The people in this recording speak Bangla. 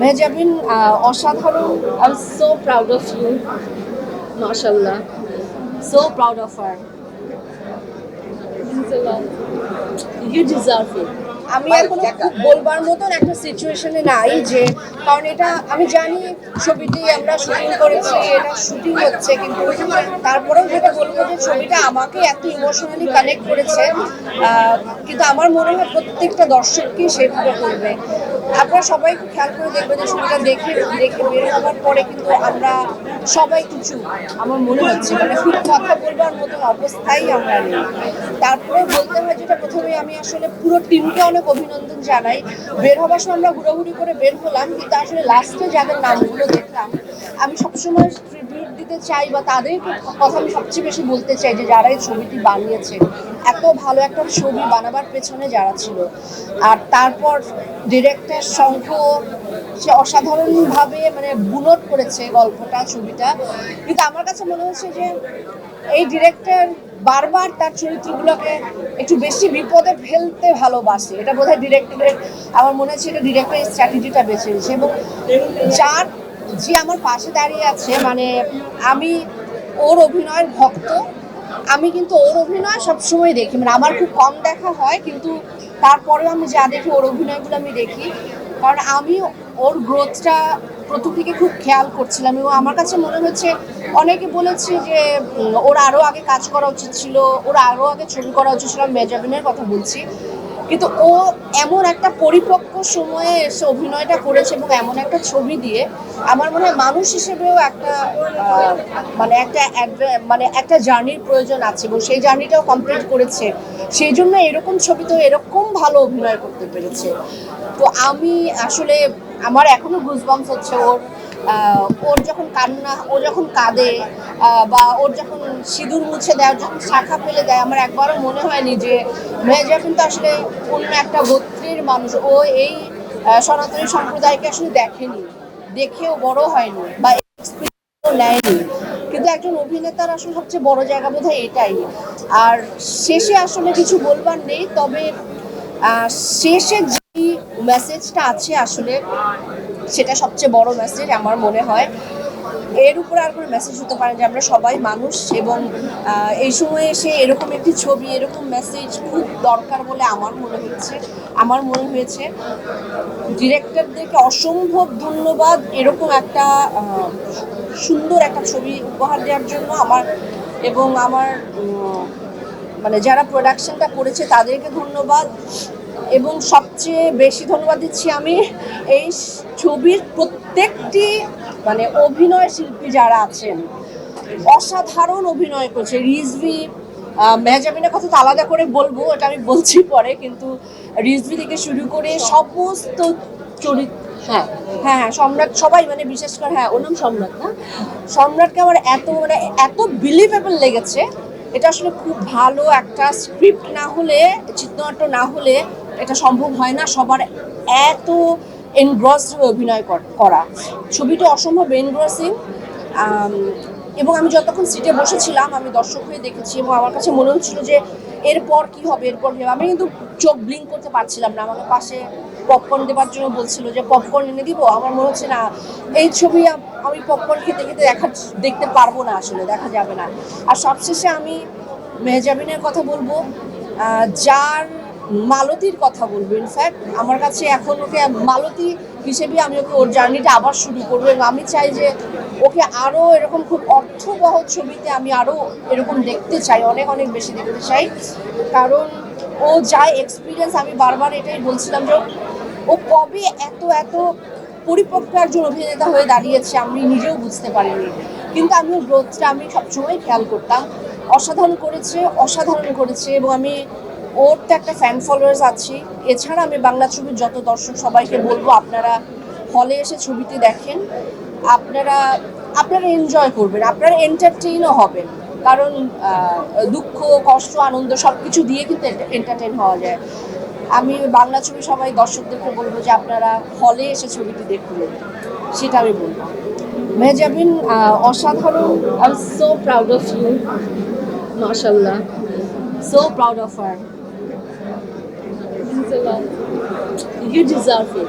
মেহজাবিন অসাধারণ। I am so proud of you, মাশাআল্লাহ, so proud of her. You deserve it. আমি এখনো খুব বলবার মতন একটা সিচুয়েশনে নাই, যে কারণ এটা আমি জানি ছবিটি আমরা শুটিং করেছি, এটা শুটিং হচ্ছে, কিন্তু তারপরেও যেটা বলবো যে ছবিটা আমাকে এত ইমোশনালি কানেক্ট করেছে, কিন্তু আমার মনে হয় প্রত্যেকটা দর্শককেই সেভাবে করবে। আপনারা সবাই একটু খেয়াল করে দেখবেন যে ছবিটা দেখে দেখে বের হওয়ার পরে কিন্তু আমরা সবাই কিছু, আমার মনে হচ্ছে মানে খুব কথা বলবার মতো অবস্থায় আমরা নেই। তারপরে বলতে হয় যেটা, প্রথমে আমি আসলে পুরো টিমকে অনেক অভিনন্দন জানাই। বের হবার সময় আমরা ঘোরাঘুরি করে বের হলাম, কিন্তু আসলে লাস্টে যাদের নামগুলো দেখলাম, আমি সবসময় ট্রিবিউট দিতে চাই বা তাদের কথা আমি সবচেয়ে বেশি বলতে চাই, যে যারা এই ছবিটি বানিয়েছে, এত ভালো একটা ছবি বানাবার পেছনে যারা ছিল। আর তারপর ডিরেক্টর শঙ্খ, সে অসাধারণভাবে মানে বুনট করেছে গল্পটা, ছবিটা। কিন্তু আমার কাছে মনে হচ্ছে যে এই ডিরেক্টর বারবার তার চরিত্রগুলোকে একটু বেশি বিপদে ফেলতে ভালোবাসে। এটা বোধহয় ডিরেক্টরের, আমার মনে হচ্ছে এটা ডিরেক্টরের স্ট্র্যাটেজিটা বেছে নিয়েছে। এবং যার যে আমার পাশে দাঁড়িয়ে আছে, মানে আমি ওর অভিনয়ের ভক্ত। আমি কিন্তু ওর অভিনয় সবসময় দেখি, মানে আমার খুব কম দেখা হয়, কিন্তু তারপরেও আমি যা দেখি ওর অভিনয়গুলো আমি দেখি, কারণ আমি ওর গ্রোথটা প্রথম থেকে খুব খেয়াল করছিলাম। এবং আমার কাছে মনে হচ্ছে, অনেকে বলেছে যে ওর আরও আগে কাজ করা উচিত ছিল, ওর আরও আগে ছবি করা উচিত ছিল, আমি মেহজাবিনের কথা বলছি। কিন্তু ও এমন একটা পরিপক্ক সময়ে এসে অভিনয়টা করেছে, এবং এমন একটা ছবি দিয়ে আমার মনে হয় মানুষ হিসেবেও একটা মানে একটা জার্নির প্রয়োজন আছে, এবং সেই জার্নিটাও কমপ্লিট করেছে। সেই জন্য এরকম ছবিতেও এরকম ভালো অভিনয় করতে পেরেছে। তো আমি আসলে, আমার এখনো গুজবাম্পস হচ্ছে ওর যখন কান্না, ও যখন কাঁদে, বা ওর যখন সিঁদুর মুছে দেয়, যখন শাখা ফেলে দেয়, আমার একবারও মনে হয়নি যে মেহজাবিন তো আসলে অন্য একটা গোত্রের মানুষ। ও এই সনাতনী সম্প্রদায়কে আসলে দেখেনি, দেখেও বড় হয়নি বা এক্সপিরিয়েন্সও নেয়নি। কিন্তু একজন অভিনেতার আসলে সবচেয়ে বড় জায়গা বোধহয় এটাই। আর শেষে আসলে কিছু বলবার নেই, তবে শেষে যে মেসেজটা আছে আসলে সেটা সবচেয়ে বড় মেসেজ আমার মনে হয়। এর উপরে আর কোনো মেসেজ হতে পারে যে আমরা সবাই মানুষ, এবং এই সময়ে এসে এরকম একটি ছবি, এরকম মেসেজ খুব দরকার বলে আমার মনে হয়েছে। ডিরেক্টরদেরকে অসম্ভব ধন্যবাদ এরকম একটা সুন্দর একটা ছবি উপহার দেওয়ার জন্য। এবং আমার মানে যারা প্রোডাকশনটা করেছে তাদেরকে ধন্যবাদ, এবং সবচেয়ে বেশি ধন্যবাদ দিচ্ছি আমি এই ছবির প্রত্যেকটি মানে অভিনয় শিল্পী যারা আছেন, অসাধারণ অভিনয় করছে। রিজভি, মেহজাবিনের কথা তো আলাদা করে বলবো, এটা আমি বলছি পরে, কিন্তু রিজভি থেকে শুরু করে সমস্ত চরিত্র, হ্যাঁ হ্যাঁ হ্যাঁ, সম্রাট, সবাই মানে বিশেষ করে, হ্যাঁ ওর নাম সম্রাট না, সম্রাটকে আমার এত বিলিভেবল লেগেছে। এটা আসলে খুব ভালো একটা স্ক্রিপ্ট না হলে, চিত্রনাট্য না হলে এটা সম্ভব হয় না সবার এত এনগ্রসড হয়ে অভিনয় করা। ছবিটা অসম্ভব এনগ্রসিং। এবং আমি যতক্ষণ সিটে বসেছিলাম আমি দর্শক হয়ে দেখেছি, এবং আমার কাছে মনে হচ্ছিল যে এরপর কি হবে, এরপর কি হবে। আমি কিন্তু চোখ ব্লিঙ্ক করতে পারছিলাম না। আমাকে পাশে পপকর্ন দেওয়ার জন্য বলছিল যে পপকর্ন এনে দিব। আমার মনে হচ্ছে না, এই ছবি আমি পপকর্ন খেতে খেতে দেখতে পারবো না, আসলে দেখা যাবে না। আর সবশেষে আমি মেহজাবিনের কথা বলবো, যার মালতীর কথা বলবো। ইনফ্যাক্ট আমার কাছে এখন ওকে মালতী হিসেবে আমি ওর জার্নিটা আবার শুরু করবো, এবং আমি চাই যে ওকে আরও এরকম খুব অর্থবহ ছবিতে আমি আরও এরকম দেখতে চাই, অনেক অনেক বেশি দেখতে চাই। কারণ ও যা এক্সপিরিয়েন্স, আমি বারবার এটাই বলছিলাম যে ও কবে এত পরিপক্ক একজন অভিনেতা হয়ে দাঁড়িয়েছে আমি নিজেও বুঝতে পারিনি। কিন্তু আমি ওর গ্রোথটা আমি সবসময় খেয়াল করতাম। অসাধারণ করেছে, এবং আমি ওর তো একটা ফ্যান ফলোয়ার্স আছে। এছাড়া আমি বাংলা ছবির যত দর্শক সবাইকে বলবো, আপনারা হলে এসে ছবিটি দেখেন, আপনারা এনজয় করবেন, আপনারা এন্টারটেইনও হবেন। কারণ দুঃখ, কষ্ট, আনন্দ সব কিছু দিয়ে কিন্তু এন্টারটেইন হওয়া যায়। আমি বাংলা ছবি সবাই দর্শকদেরকে বলবো যে আপনারা হলে এসে ছবিটি দেখুন, সেটা আমি বলবো। মেহজাবিন অসাধারণ। I am so proud of you, মাশাআল্লাহ, so proud of her. You deserve it.